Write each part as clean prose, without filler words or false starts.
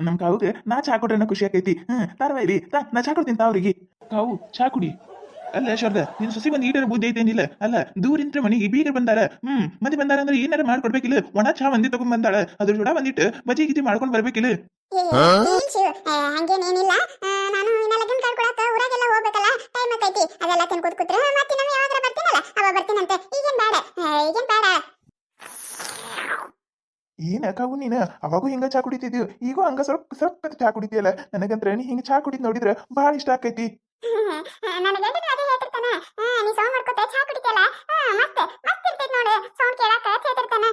ನಮ್ ಕಾವುಗೆ ನಾ ಚಾ ಕೊಟ್ರೆ ಖುಷಿ ಆಕೈತಿ. ತಾರವಾಯಿರಿ ತಾ ನಾ ಚಾ ಕೊಡ್ತೀನಿ ಅವ್ರಿಗೆ. ಕಾವು ಚಾ ಕುಡಿ. ಅಲ್ಲ ಶಾರದಾ, ನಿನ್ ಸೊಸಿ ಬಂದ್ ಈಟರ ಬುದ್ಧಿ ಐತೇನಿಲ್ಲ. ಅಲ್ಲ ದೂರಿಂತ್ರ ಮನೆಗೆ ಬೀಗರ್ ಬಂದಾರ. ಮಂದಿ ಬಂದಾರ ಅಂದ್ರೆ ಏನಾರ ಮಾಡ್ಕೊಡ್ಬೇಕಿಲ್ಲ. ಒಣ ಚಾ ಮಂದಿ ತಗೊಂಡ್ ಬಂದಾಳ, ಅದ್ರ ಜೋಡ ಬಂದಿಟ್ಟು ಬಜಿ ಗಿಜಿ ಮಾಡ್ಕೊಂಡ್ ಬರ್ಬೇಕಿಲ್ಲ. ಹಂಗೇನೇನಿಲ್ಲ. ನಾನು ಇನ್ನ ಲಗ್ನ ಕಳ್ಕೊಳಕ ಊರಾಗೆಲ್ಲ ಹೋಗ್ಬೇಕಲ್ಲ, ಟೈಮ್ ಆಕೈತಿ. ಅದೆಲ್ಲ ತಿನ್ಕೋತ ಕೂತ್ರೆ ಮತ್ತೆ ನಾವು ಯಾವಾಗಾರ ಬರ್ತೀನಲ್ಲ ಅವಾಗ ಬರ್ತೀನಂತೆ. ಈಗೇನ್ ಬೇಡ, ಈಗೇನ್ ಬೇಡ. ಏನ ಕಾವು ನೀನ ಅವಾಗೂ ಹಿಂಗ ಚಾ ಕುಡಿತಿದ್ಯು, ಈಗೂ ಹಂಗ ಸ್ವಲ್ಪ ಸ್ವಲ್ಪ ಚಾ ಕುಡಿತೀಯಲ್ಲ. ನನಗಂತ್ರ ನೀ ಹಿಂಗ ಚಾ ಕುಡಿದ್ ನೋಡಿದ್ರ ಬಹಳ ಇಷ್ಟ ಆಕೈತಿ. ನನ್ನ ಗಂಡನ ಅದೇ ಹೇಳ್ತಿರ್ತಾನ, ನೀ ಸೌಂಡ್ ಮಾಡ್ಕೊತ ಚಾ ಕುಡಿತಲ್ಲ, ಮಸ್ತ್ ಮಸ್ತ್ ಇರ್ತೈತಿ ನೋಡು ಸೌಂಡ್ ಕೇಳಾಕ ಹೇಳ್ತಿರ್ತಾನ.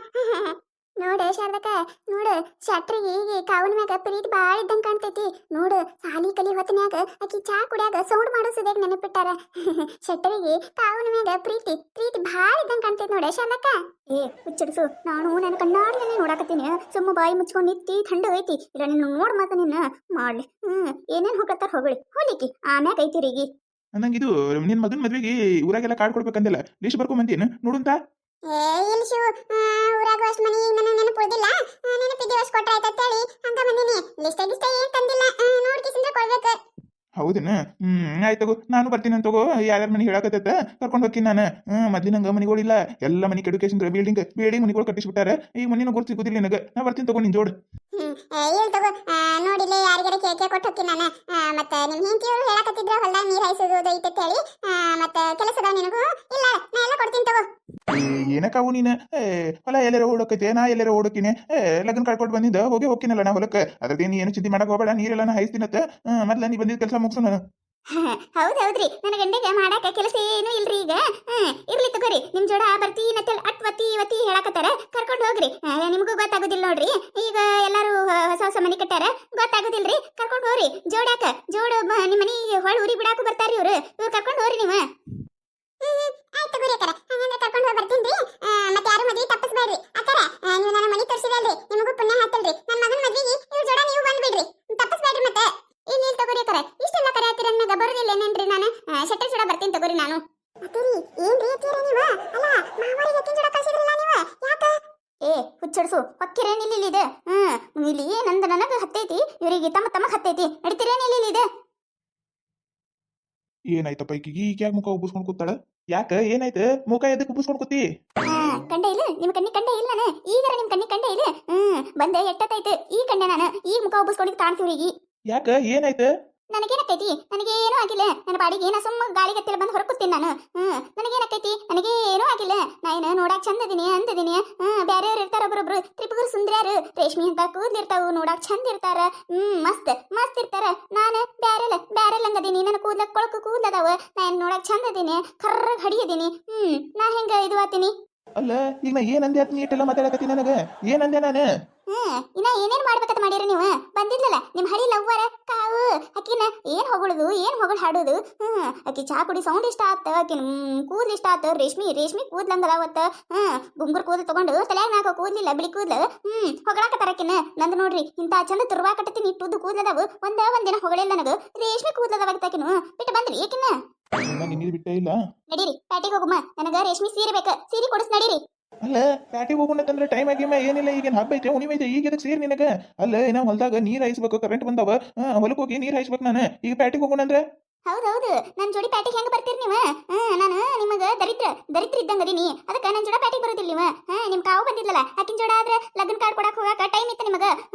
ನೋಡು ಶಾರದಕ್ಕ, ನೋಡು ಶಟ್ರಿಗೆ ಈಗ ಕಾವನ ಮ್ಯಾಗ ಪ್ರೀತಿ ಬಾಳ ಇದ್ದಂಗ ಕಾಣ್ತೈತಿ. ನೋಡು ಸಾಲಿ ಕಲಿ ಹೊತ್ತನ್ಯಾಗ ಆಕಿ ಚಾ ಕುಡಿಯಾಗ ಸೌಂಡ್ ಮಾಡೋ ಸುದೇಗ್ ನೆನಪಿಟ್ಟಾರ. ಶಟ್ರಿಗೆ ಕಾವನ ಮ್ಯಾಗ ಪ್ರೀತಿ ಪ್ರೀತಿ ಬಾಳ ಇದ್ದಂಗ ಕಾಣ್ತೈತಿ ನೋಡ ಶಾರದಕ್ಕ. ಹುಚ್ಚಡಿಸು, ನಾನು ನನ್ನ ಕಣ್ಣಾಡ್ಲೇ ನೋಡಾಕತ್ತೀನಿ. ಸುಮ್ಮ ಬಾಯಿ ಮುಚ್ಕೊಂಡು ನಿಂತಿ ಥಂಡ ಐತಿ. ಇಲ್ಲ ನಿನ್ನ ನೋಡ್ ಮಾತ ನಿನ್ನ ಮಾಡ್ಲಿ. ಏನೇನ್ ಹೋಗತ್ತಾರ ಹೊಗಳಿ ಹೋಲಿಕಿ ಆಮ್ಯಾಗ ಐತಿರಿಗಿ. ನಂಗಿದು ನಿನ್ ಮಗನ್ ಮದ್ವೆಗೆ ಊರಾಗೆಲ್ಲ ಕಾರ್ಡ್ ಕೊಡ್ಬೇಕಂದಿಲ್ಲ, ಲಿಸ್ಟ್ ಬರ್ಕೊಂಬಂದೇನು ನೋಡುಂತ. ಇಲ್ಲಿ ಶಿವ, ಊರಾಗ ಅಷ್ಟು ಮನಿ ನನ್ನ ನೆನಪುದಿಲ್ಲ. ನೆನಪಿದ್ದೆ ಅಷ್ಟು ಕೊಟ್ರೆ ಆಯ್ತು ಹೇಳಿ ಹಂಗ ಬಂದಿನಿ. ಲಿಸ್ಟ್ ಗಿಷ್ಟ ಏನ್ ತಂದಿಲ್ಲ, ನೋಡ್ಕಿಸಿಂದ್ರೆ ಕೊಡ್ಬೇಕು. ಹೌದೇನ? ಆಯ್ತು ತಗೋ, ನಾನು ಬರ್ತೀನಿ ಅಂತ ತಗೋ. ಯಾರ್ಯಾರ ಮನೆ ಹೇಳಕತ್ತ ಕರ್ಕೊಂಡು ಹೋಗ್ತೀನಿ ನಾನು. ಮೊದ್ಲಿನಂಗ ಮನಿಗಳಿಲ್ಲ, ಎಲ್ಲ ಮನಿ ಎಡುಕೇಶನ್ ಬಿಲ್ಡಿಂಗ್ ಮನಿಗಳು ಕಟ್ಟಿಸ್ಬಿಟ್ಟಾರ. ಈ ಮನಿನ ಗುರ್ತು ಸಿಗುದಿಲ್ಲ ನನಗೆ. ನಾ ಬರ್ತೀನಿ ತಗೋ ನಿನ್ ಜೋಡ್. ಏನ್ ತಗೋ, ನೋಡಿಲ್ಲ ಯಾರಿಗಾರ ಕೇಕೆ ಕೊಟ್ಟು ಹೋಗ್ತೀನಿ ನಾನು. ಮತ್ತೆ ನಿಮ್ ಹೆಂಡತಿಯವರು ಹೇಳಕತ್ತಿದ್ರ ಹೊಲ್ದಾಗ ನೀರ್ ಹಾಯಿಸೋದು ಐತೆ ಹೇಳಿ. ಮತ್ತೆ ಕೆಲಸದ ನಿನಗೂ ಇಲ್ಲ, ನಾ ಎಲ್ಲ ಕೊಡ್ತೀನಿ ತಗೋ. ಏನಕ್ಕಾವು ನೀನು ಹೊಲ ಎಲ್ಲಾರ ಓಡೋಕೈತೆ, ನಾ ಎಲ್ಲಾರ ಓಡೋಕಿನಿ. ಲಗ್ನ ಕಳ್ಕೊಟ್ಟು ಬಂದಿದ್ದ ಹೋಗಿನ ನಾ ಹೊಲಕ್ಕೆ. ಅದ್ರದ್ದೇನು ಏನು ಚಿಂತೆ ಮಾಡಕ್ ಹೋಗಬೇಡ, ನೀರೆಲ್ಲ ನಾ ಹಾಯಿಸ್ತೀನತ್ತ. ಮೊದ್ಲ ನೀ ಬಂದಿದ್ದ ಕೆಲಸ ಮುಗಿಸೋಣ. ಹೌದೌದ್ರಿ, ನನ್ನ ಗಂಡಗೆ ಮಾಡಾಕ ಕೆಲಸ ಏನು ಇಲ್ರಿ ಈಗ. ಇರ್ಲಿ ತಗೋರಿ, ನಿಮ್ ಜೋಡ ಬರ್ತೀನಂತೇಳಿ ವತಿ ಹೇಳಕತ್ತಾರ. ಕರ್ಕೊಂಡು ಹೋಗ್ರಿ, ನಿಮಗೂ ಗೊತ್ತಾಗೋದಿಲ್ಲ ನೋಡ್ರಿ. ಈಗ ಎಲ್ಲಾರು ಹೊಸ ಹೊಸ ಮನಿ ಕಟ್ಟಾರ, ಗೊತ್ತಾಗೋದಿಲ್ರಿ. ಕರ್ಕೊಂಡು ಹೋಗ್ರಿ. ಜೋಡು ನಿಮ್ಮ ಮನಿ ಹೊಳ ಊರಿ ಬಿಡಾಕು ಬರ್ತಾರಿ ಇವ್ರು ಕರ್ಕೊಂಡು ಹೋಗ್ರಿ ನೀವು. ಆಯ್ತು ತಗೋರಿ ಅಕ್ಕರ, ಹಂಗಂದ್ರೆ ಕರ್ಕೊಂಡು ಹೋಗಿ ಬರ್ತೀನಿ. ಮತ್ತೆ ಯಾರು ಮದ್ವೆ ತಪ್ಪಿಸ್ಬೇಡ್ರಿ ಅಕ್ಕರ. ನೀವು ನನ್ನ ಮನಿ ತೋರಿಸಿದಲ್ರಿ, ನಿಮಗೂ ಪುಣ್ಯ ಹಾಕ್ತಲ್ರಿ. ನನ್ನ ಮಗನ ಮದ್ವೆಗೆ ಇವ್ರ ಜೋಡ ನೀವು ಬಂದ್ಬಿಡ್ರಿ, ತಪ್ಪಿಸ್ಬೇಡ್ರಿ. ಮತ್ತೆ ಇಲ್ಲಿ ತಗೋರಿ ಅಕ್ಕರ, ಇಷ್ಟೆಲ್ಲ ಕರೆ ಹತ್ತಿರ ನನಗೆ ಬರೋದಿಲ್ಲ ಏನೇನ್ರಿ. ನಾನು ಶೆಟ್ಟರ್ ಜೋಡ ಬರ್ತೀನಿ ತಗೋರಿ ನಾನು. ಅತ್ತರಿ ಏನ್ರಿ ಅತ್ತಿರ ನೀವು? ಅಲ್ಲ ಮಾವರಿಗೆ ಅತ್ತಿನ ಜೋಡ ಕಳಿಸಿದ್ರಲ್ಲ ನೀವು, ಯಾಕ? ಹುಚ್ಚಡ್ಸು, ಹೊಕ್ಕಿರೇನಿಲ್ಲ ಇದೆ. ಇಲ್ಲಿ ನಂದು ನನಗೆ ಹತ್ತೈತಿ, ಇವರಿಗೆ ತಮ್ಮ ಹತ್ತೈತಿ. ನಡಿತೀರೇನಿಲ್ಲ ಇದೆ. ಏನಾಯ್ತಪ್ಪ ಈಕಿಗೆ? ಈಗ ಯಾಕೆ ಮುಖ ಉಬ್ಬಿಸ್ಕೊಂಡು ಕೂತಾಳ? ಯಾಕ ಏನಾಯ್ತು? ಮುಖ ಎದಕ್ಕೆ ಉಬ್ಬಿಸ್ಕೊಂಡು ಕೂತಿ? ಕಂಡ ಇಲ್ಲ ನಿಮ್ಮ ಕಣ್ಣಿ ಕಂಡ ಇಲ್ಲ ನಾನು. ಈಗರ ನಿಮ್ ಕಣ್ಣಿ ಕಂಡ ಇಲ್ಲ. ಬಂದೆ ಎಟ್ಟತ್ತೈತೆ ಈ ಕಂಡೆ ನಾನು. ಈಗ ಮುಖ ಉಬ್ಬಿಸ್ಕೊಂಡಿದ್ದು ಕಾಣ್ತೀವ್ರಿಗೆ. ಯಾಕ ಏನಾಯ್ತು? ನನಗೇನಕ್ಕೈತಿ? ನನಗೇನೂ ಆಗಿಲ್ಲ. ನನ್ನ ಬಾಡಿಗೆ ಏನ ಸುಮ್ಮ ಗಾಳಿಗತ್ತಿಲ್ಲ ಬಂದು ಹೊರಕುತ್ತೀನಿ ನಾನು. ನನಗೇನಕ್ಕೈತಿ? ನನಗೇನೂ ಆಗಿಲ್ಲ. ನಾ ಏನು ನೋಡಾಕ್ ಚಂದ ಇದೀನಿ ಅಂದಿದ್ದೀನಿ. ಬ್ಯಾರೆಯವ್ರು ಇರ್ತಾರ, ಒಬ್ರೊಬ್ರು ತ್ರಿಪುರ ಸುಂದ್ರ್ಯಾರು, ರೇಷ್ಮೆ ಅಂತ ಕೂದ್ಲಿರ್ತಾವು, ನೋಡಾಕ್ ಚಂದ ಇರ್ತಾರ. ಮಸ್ತ್ ಮಸ್ತ್ ಇರ್ತಾರ. ನಾನು ಬ್ಯಾರೆಲ್ ಹಂಗದೀನಿ. ನನ್ನ ಕೂದ್ಲಕ್ ಕೊಳಕು ಕೂದ್ಲದಾವ. ನಾ ನೋಡಾಕ್ ಚಂದ ಇದೀನಿ, ಕರ್ರಗ್ ಹಡಿಯದೀನಿ. ನಾ ಹೆಂಗ ಇದು ಆತೀನಿ? ಅಲ್ಲ ಈಗ ನಾ ಏನಂದೆ ಅಂತ ನೀಟೆಲ್ಲ ಮಾತಾಡಕತ್ತೀನಿ. ನನಗ ಏನಂದೆ ನಾನು? ಇನ್ನ ಏನೇನ್ ಮಾಡ್ಬೇಕಂತ ಮಾಡಿರಿ ನೀವು? ಬಂದಿದ್ಲಲ್ಲ ನಿಮ್ ಹಳಿ ಲವ್ವರ ಕಾವು, ಅಕ್ಕಿನ ಏನ್ ಹೊಗಳುದು ಏನ್ ಹೊಗಳು ಹಾಡೋದು. ಅಕ್ಕಿ ಚಾ ಕುಡಿ ಸೌಂಡ್ ಇಷ್ಟ ಆತ, ಅಕ್ಕಿನ ಕೂದ್ಲು ಇಷ್ಟ ಆತ. ರೇಷ್ಮಿ ಕೂದ್ಲಂಗಲ್ಲ ಅವತ್ತ. ಗುಂಗುರ್ ಕೂದ್ಲು ತಗೊಂಡು ತಲೆಯಾಗ ನಾಕ ಕೂದ್ಲಿಲ್ಲ, ಬಿಳಿ ಕೂದ್ಲು. ಹೊಗಳಾಕತ್ತಾರ ಅಕ್ಕಿನ. ನಂದು ನೋಡ್ರಿ ಇಂತ ಚಂದ ತುರ್ವಾ ಕಟ್ಟತೀನಿ, ಇಟ್ಟುದ್ದು ಕೂದ್ಲದಾವು. ಒಂದಿನ ಹೊಗಳಿಲ್ಲ ನನಗ. ರೇಷ್ಮೆ ಕೂದ್ಲದವಾಗತ್ತಾಕಿನು ಬಿಟ್ಟು ಬಂದ್ರಿ ಏಕಿನ್ನ. ನಿನ್ನದು ಬಿಟ್ಟೇ ಇಲ್ಲ. ನಡೀರಿ ಪ್ಯಾಟಿಗೆ ಹೋಗುಮ, ನನಗ ರೇಷ್ಮೆ ಸೀರೆ ಬೇಕ, ಸೀರೆ ಕೊಡಿಸ್ ನಡೀರಿ. ಅಲ್ಲ ಪ್ಯಾಟಿಗೆ ಹೋಗೋಣಂತಂದ್ರೆ ಟೈಮ್ ಆಗಿಮ್ಮ ಏನಿಲ್ಲ. ಈಗೇನು ಹಬ್ಬ ಐತೆ, ಹುಣಿಮೆ ಐತೆ, ಈಗ ಇದಕ್ಕೆ ಸೇರಿ ನಿನಗ? ಅಲ್ಲ ಏನೋ ಹೊಲದಾಗ ನೀರ್ ಹಾಯಿಸ್ಬೇಕು, ಕರೆಂಟ್ ಬಂದವ, ಹೊಲಕ್ಕೆ ಹೋಗಿ ನೀರ್ ಹಾಯಿಸ್ಬೇಕು ನಾನು. ಈಗ ಪ್ಯಾಟಿಗೆ ಹೋಗೋಣಂದ್ರೆ? ಹೌದೌದು, ನನ್ ಜೋಡಿ ಪ್ಯಾಟಿಗೆ ಹೆಂಗ ಬರ್ತೀರಿ ನೀವು? ನಾನು ನಿಮಗ ದರಿದ್ರ ಇದ್ದಂಗ ಅದೀನಿ. ಅದಕ್ಕೆ ನನ್ ಜೋಡ ಪ್ಯಾಟಿಗೆ ಬರೋದಿಲ್ಲ ನೀವು. ನಿಮ್ ಕಾವು ಬಂದಿದ್ಲಲ್ಲ, ಆಕಿನ ಜೋಡ ಆದ್ರೆ ಲಗ್ನ ಕಾರ್ಡ್ ಕೊಡಕ್ ಹೋಗಾಕ ಟೈಮ್ ಇತ್ತು ನಿಮಗ.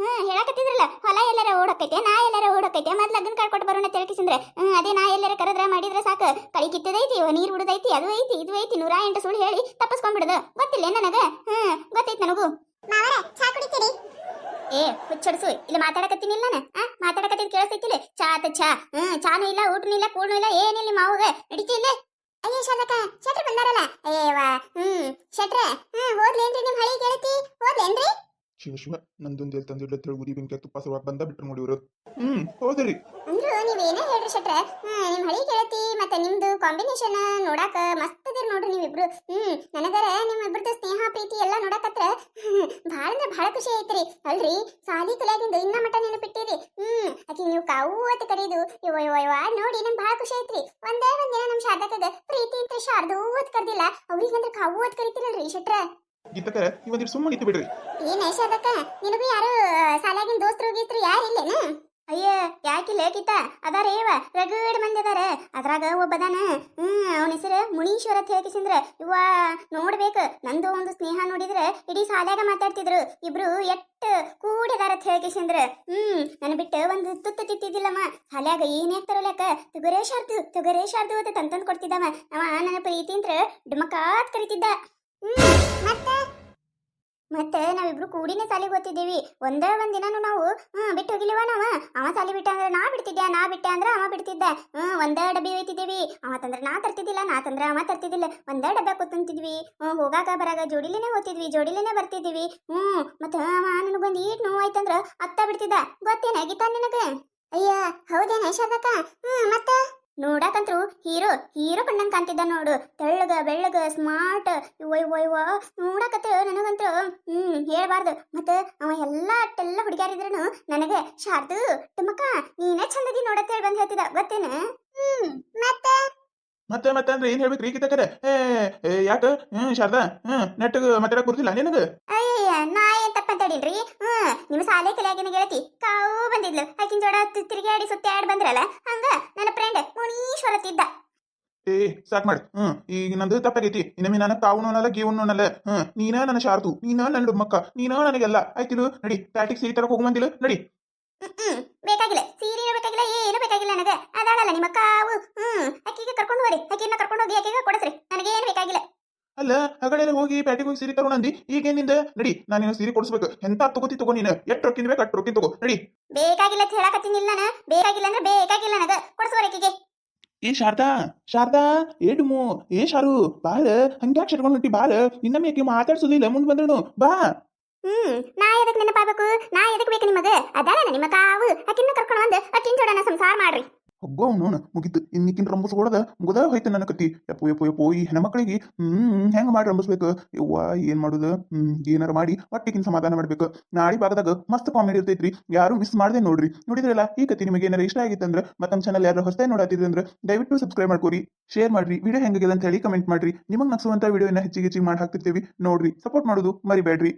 ಹೇಳಕತ್ತಿದ್ರಲ್ಲ ಹೊಲ ಎಲ್ಲಾರ ಓಡೋಕೈತೆ, ನಾ ಎಲ್ಲಾರ ಓಡೋಕೈತೆ, ಮತ್ ಲಗ್ನ ಕಾರ್ಡ್ ಕೊಟ್ಟು ಬರೋಣ ತಿಳ್ಕಿಸಿದ್ರೆ. ಅದೇ ನಾ ಎಲ್ಲಾರ ಕರೆದ್ರ ಮಾಡಿದ್ರೆ ಸಾಕು. ಕಳಿ ಕಿತ್ತದೈತಿ, ನೀರ್ ಉಡದೈತಿ, ಅದು ಐತಿ ಇದು ಐತಿ, 108 ಸುಳ್ಳು ಹೇಳಿ ತಪ್ಪಿಸ್ಕೊಂಡ್ಬಿಡದು. ಗೊತ್ತಿಲ್ಲ ನನಗ? ಗೊತ್ತೈತಿ ನನಗೂ. ಚಾ ಕುಡಿತೀರಿ? ಹುಚ್ಚಡ್ಸು, ಇಲ್ಲಿ ಮಾತಾಡಕತ್ತೀನಿಲ್ಲ ನಾನು. ಮಾತಾಡಕತ್ತಿದ್ ಕೇಳಿಸ್ತೈತಿಲ್ಲ? ಚಾನು ಇಲ್ಲ, ಊಟನೂ ಇಲ್ಲ, ಕೂಡ್ನೂ ಇಲ್ಲ, ಏನಿಲ್ಲ ನಿಮ್ಮ ಮಾವಗ. ನಡೀತಿ ಇಲ್ಲೇ? ಅಯ್ಯೋ ಶಾರದಕ್ಕ, ಶೆಟ್ರ್ ಬಂದಾರಲ್ಲ. ಅಯ್ಯವಾ ಶೆಟ್ರ, ಹೋದ್ಲೇನ್ರಿ ನಿಮ್ ಹಳಿ ಗೆಳತಿ? ಹೋದ್ಲೇನ್ರಿ? ಶಿವ ನಂದೊಂದು ಎಲ್ಲಿ ತಂದಿಡ್ಲ ಉರಿ ಬೆಂಕಿ ತುಪ್ಪ ಸರ್ವಾಗ್ ಬಂದ ಬಿಟ್ರು ನೋಡಿ ಇವರು. ಹೌದ್ರಿ ಅಂದ್ರು ನೀವೇನೇ ಹೇಳ್ರಿ ಶೆಟ್ರ, ನಿಮ್ ಹಳಿ ಗೆಳತಿ ಮತ್ತೆ ನಿಮ್ದು ಕಾಂಬಿನೇಷನ್ ನೋಡಾಕ ಮಸ್ತ್ ಅದಿರ್ ನೋಡ್ರಿ ನೀವಿಬ್ರು. ನನಗರ ನಿಮ್ಮಿಬ್ರದ್ದು ಸ್ನೇಹ ಪ್ರೀತಿ ಎಲ್ಲ ನೋಡಕತ್ರ ಭಾಳ ಅಂದ್ರೆ ಭಾಳ ಖುಷಿ ಐತ್ರಿ. ಅಲ್ರಿ ಸಾಲಿ ಕಲಿಯಾಗಿಂದ ಇನ್ನ ಮಟ ನೆನಪಿಟ್ಟಿರಿ. ಆಕಿ ನೀವು ಕಾವು ಅಂತ ಕರೀದು ಇವ ನೋಡಿ ನಂಗೆ ಭಾಳ ಖುಷಿ ಐತ್ರಿ. ಒಂದಿನ ನಮ್ ಶಾರದಕ್ಕಗ ಪ್ರೀತಿ ಅಂತ ಶಾರದೂ ಅಂತ ಕರ್ದಿಲ್ಲ, ಅವ್ರಿಗಂದ್ರೆ ಕಾವು ಅಂತ ಕರಿತೀರಲ್ರಿ ಶೆಟ್ರ. ಗೀತಕ್ಕ ಇವತ್ತು ಸುಮ್ಮನೆ ಇತ್ತು ಬಿಡ್ರಿ. ಏನ್ ಶಾರದಕ್ಕ, ನಿನಗೂ ಯಾರು ಸಾಲಾಗಿನ ದೋಸ್ತರು ಬಂದಿಲ್ಲೇನು ಅಯ್ಯ ಯಾಕಿಲ್ಲ ಗೀತ ಅದಾರೇವ ರಗಡ್ ಮಂದಿ ಅದಾರ ಅದ್ರಾಗ ಒಬ್ಬದಾನ ಅವನ ಹೆಸರು ಮುನೀಶ್ವರ ಅಂತ ಹೇಳ್ಕಿಸಿಂದ್ರ ಇವ್ವ ನೋಡ್ಬೇಕು ನಂದು ಒಂದು ಸ್ನೇಹ ನೋಡಿದ್ರೆ ಇಡೀ ಶಾಲ್ಯಾಗ ಮಾತಾಡ್ತಿದ್ರು ಇಬ್ರು ಎಟ್ ಕೂಡಿದಾರ ಅಂತ ಹೇಳ್ಕಿಸಿಂದ್ರ ನನ್ ಬಿಟ್ಟು ಒಂದು ತುತ್ತು ತಿತ್ತಿದ್ದಿಲ್ಲಮ್ಮ ಶಾಲ್ಯಾಗ ಏನ್ ಹಾಕ್ತಾರಲ್ಲಕ್ಕ ತುಗರೇಶಾರ್ದು ಅಂತ ತಂತಂದ್ ಕೊಡ್ತಿದ್ದವ ಅವ ನನ್ನ ಪ್ರೀತಿ ಅಂತ ಡುಮಕಾತ್ ಕರಿತಿದ್ದ ಮತ್ತೆ ನಾವಿಬ್ರು ಕೂಡಿನೇ ಸಾಲಿಗೆ ಓದ್ತಿದ್ದೀವಿ ಒಂದ್ ದಿನಾನು ನಾವು ಬಿಟ್ಟು ಹೋಗಿಲ್ವ ನಾವ ಅವ ಸಾಲಿ ಬಿಟ್ಟ ಅಂದ್ರೆ ನಾ ಬಿಟ್ಟೆ ಅಂದ್ರೆ ಅವ ಬಿಡ್ತಿದ್ದ ಒಂದೇ ಡಬ್ಬಿ ಒಯ್ತಿದ್ದೀವಿ ಅವ ತಂದ್ರೆ ನಾ ತರ್ತಿದ್ದಿಲ್ಲ ನಾ ತಂದ್ರೆ ಅವ ತರ್ತಿದ್ದಿಲ್ಲ ಒಂದೇ ಡಬ್ಬ ಕೂತಂತಿದ್ವಿ ಹೋಗಾಕ ಬರಾಗ ಜೋಡಿಲೇನೆ ಓದ್ತಿದ್ವಿ ಜೋಡಿಲೇನೆ ಬರ್ತಿದ್ದೀವಿ ಮತ್ತೆ ಅವ ನನಗೊಂದು ಈಟ್ ನೋವು ಆಯ್ತಂದ್ರ ಅತ್ತ ಬಿಡ್ತಿದ್ದ ಗೊತ್ತೇನ ಗೀತಾ ನಿನಗ ಅಯ್ಯ ಹೌದೇನ ಶಾರದಕ್ಕ ಮತ್ತೆ ನೋಡಕಂತ್ರು ಹೀರೋ ಕಣ್ಣಂಗ್ ಕಾಣ್ತಿದ್ದ ನೋಡು ತೆಳ್ಳಗ ಬೆಳ್ಳಗ ಸ್ಮಾರ್ಟ್ ಇವ್ವ ನೋಡಕತ್ತ ನನಗಂತೂ ಹೇಳ್ಬಾರ್ದು ಮತ್ತೆ ಅವ ಅಟ್ಟೆಲ್ಲ ಹುಡುಗಾರಿದ್ರು ನನಗೆ ಶಾರ್ದು ಟಮಕ ನೀನೇ ಚಂದದಿ ನೋಡತ್ತ ಹೇಳಿ ಬಂದ್ ಹೇಳ್ತಿದ್ದ ಗೊತ್ತೇನ ಮತ್ತೆ ಮತ್ತೆ ಅಂದ್ರೆ ಏನ್ ಹೇಳ್ಬೇಕ್ರಿ ಗೀತಕ್ಕರೆ ಯಾಕ ಶಾರದಾ ನೆಟ್ಟಗ ಮಾತಾಡಕ್ ಬರ್ತಿಲ್ಲ ನಿನಗ ಅಯ್ಯ ನಾ ಏನ್ ತಪ್ಪಂತಾಡಿನ್ರಿ ನಿಮ್ಮ ಶಾಲೆ ಕಲಿಯಾಗಿನ ಗೆಳತಿ ಕಾವು ಬಂದಿದ್ಲು ಆಕಿನ ಜೋಡ ತಿರುಗಾಡಿ ಸುತ್ತಾಡಿ ಬಂದ್ರಲ್ಲ ಹಂಗ ನನ್ನ ಫ್ರೆಂಡ್ ಮುನೀಶ್ವರತಿದ್ದ ಸಾಕ್ ಮಾಡಿ ಈಗ ನಂದು ತಪ್ಪಾಗೈತಿ ಇನ್ನೊಮ್ಮೆ ನಾನು ತಾವು ಅನ್ನಲ್ಲ ಗೀವನು ಅನ್ನಲ್ಲ ನೀನ ನನ್ನ ಶಾರ್ದು ನೀನ ನನ್ನ ಡುಮ್ಮಕ್ಕ ನೀನ ನನಗೆಲ್ಲ ಆಯ್ತಿಲು ನಡಿ ಪ್ಯಾಟಿಗೆ ಸೀರೆ ತರಕ್ ಹೋಗುವಂದಿಲ್ಲ ನಡಿ ಬೇಕಾಗಿಲ್ಲ ಸೀರೆ ಬೇಕಾಗಿಲ್ಲ ಏನು ಬೇಕಾಗಿಲ್ಲ ನನಗೆ ಅದಾಳಲ್ಲ ನಿಮ್ಮ ಕಾವು ಅಕ್ಕಿಗೆ ಕರ್ಕೊಂಡು ಹೋರಿ ಅಕ್ಕಿನ ಕರ್ಕೊಂಡು ಹೋಗಿ ಅಕ್ಕಿಗೆ ಕೊಡಸ್ರಿ ನನಗೇನು ಬೇಕಾಗಿಲ್ಲ ಅಲ್ಲ ಹಗಳೆಲ್ಲ ಹೋಗಿ ಪ್ಯಾಟಿಗೆ ಹೋಗಿ ಸೀರೆ ತಗೊಂಡು ಅಂದಿ ಈಗೇನಿಂದ ನಡಿ ನಾನು ಸೀರೆ ಕೊಡಿಸ್ಬೇಕು ಎಂತ ತಗೋ ನೀನು ಎಷ್ಟು ರೊಕ್ಕಿನ ಬೇಕು ಅಷ್ಟು ರೊಕ್ಕಿನ ತಗೋ ನಡಿ ಬೇಕಾಗಿಲ್ಲ ಅಂತ ಹೇಳಕತ್ತೀನಿ ನಾನು ಬೇಕಾಗಿಲ್ಲ ಅಂದ್ರೆ ಬೇಕಾಗಿಲ್ಲ ನನಗೆ ಕೊಡಿಸುವರಿ ಅಕ್ಕಿಗೆ ಶಾರದಾ ಏಡುಮು ಶಾರು ಬಾರ ಹಂಗ್ಯಾಕ್ ಶಟ್ಕೊಂಡು ಹೊಂಟಿ ಬಾರ ಇನ್ನೊಮ್ಮೆ ಆಕಿ ಮಾತಾಡ್ಸೋದಿಲ್ಲ ಮುಂದ್ ಬಂದಳು ಬಾ ನಾ ಎದಕ್ ನೆನಪಾಗಬೇಕು ನಾ ಎದಕ್ ಬೇಕು ನಿಮಗೆ ಅದಾನ ನಿಮ್ಮ ಕಾವು ಅಕ್ಕಿನ ಕರ್ಕೊಂಡು ಬಂದು ಅಕ್ಕಿನ ಜೋಡನ ಸಂಸಾರ ಮಾಡ್ರಿ ಒಬ್ಬ ನೋಣ ಮುಗಿತು ಇನ್ನಿಕ್ಕಿನ ರಂಬಸ್ಕೊಡದ ಮುಗದ ಹೋಯ್ತು ನನ್ನ ಕತ್ತಿ ಯಪ್ಪು ಈ ಹೆಣ್ಮಕ್ಳಿಗೆ ಹೆಂಗ ಮಾಡಿ ರಂಬಸ್ಬೇಕು ಯವ್ವ ಏನ್ ಮಾಡುದು ಏನಾರ ಮಾಡಿ ಹೊಟ್ಟಿಗಿನ ಸಮಾಧಾನ ಮಾಡ್ಬೇಕು ನಾಳೆ ಭಾಗದಾಗ ಮಸ್ತ್ ಕಾಮಿಡಿ ಇರ್ತೈತ್ರಿ ಯಾರು ಮಿಸ್ ಮಾಡದೆ ನೋಡ್ರಿ ನೋಡಿದ್ರಲ್ಲ ಈ ಕತ್ತಿ ನಿಮಗೆ ಏನಾರ ಇಷ್ಟ ಆಗಿತ್ತಂದ್ರೆ ಮತ್ತೆ ನಮ್ಮ ಚಾನಲ್ ಯಾರು ಹೊಸದಾಗಿ ನೋಡತ್ತಿದ್ರಿ ಅಂದ್ರೆ ದಯವಿಟ್ಟು ಸಬ್ಸ್ಕ್ರೈಬ್ ಮಾಡ್ಕೋರಿ ಶೇರ್ ಮಾಡ್ರಿ ವಿಡಿಯೋ ಹೆಂಗಿದೆ ಅಂತ ಹೇಳಿ ಕಮೆಂಟ್ ಮಾಡ್ರಿ ನಿಮಗೆ ನಕ್ಸುವಂತ ವಿಡಿಯೋನ ಹೆಚ್ಚಿಗೆ ಮಾಡಿ ಹಾಕ್ತಿರ್ತೀವಿ ನೋಡ್ರಿ ಸಪೋರ್ಟ್ ಮಾಡೋದು ಮರಿಬೇಡ್ರಿ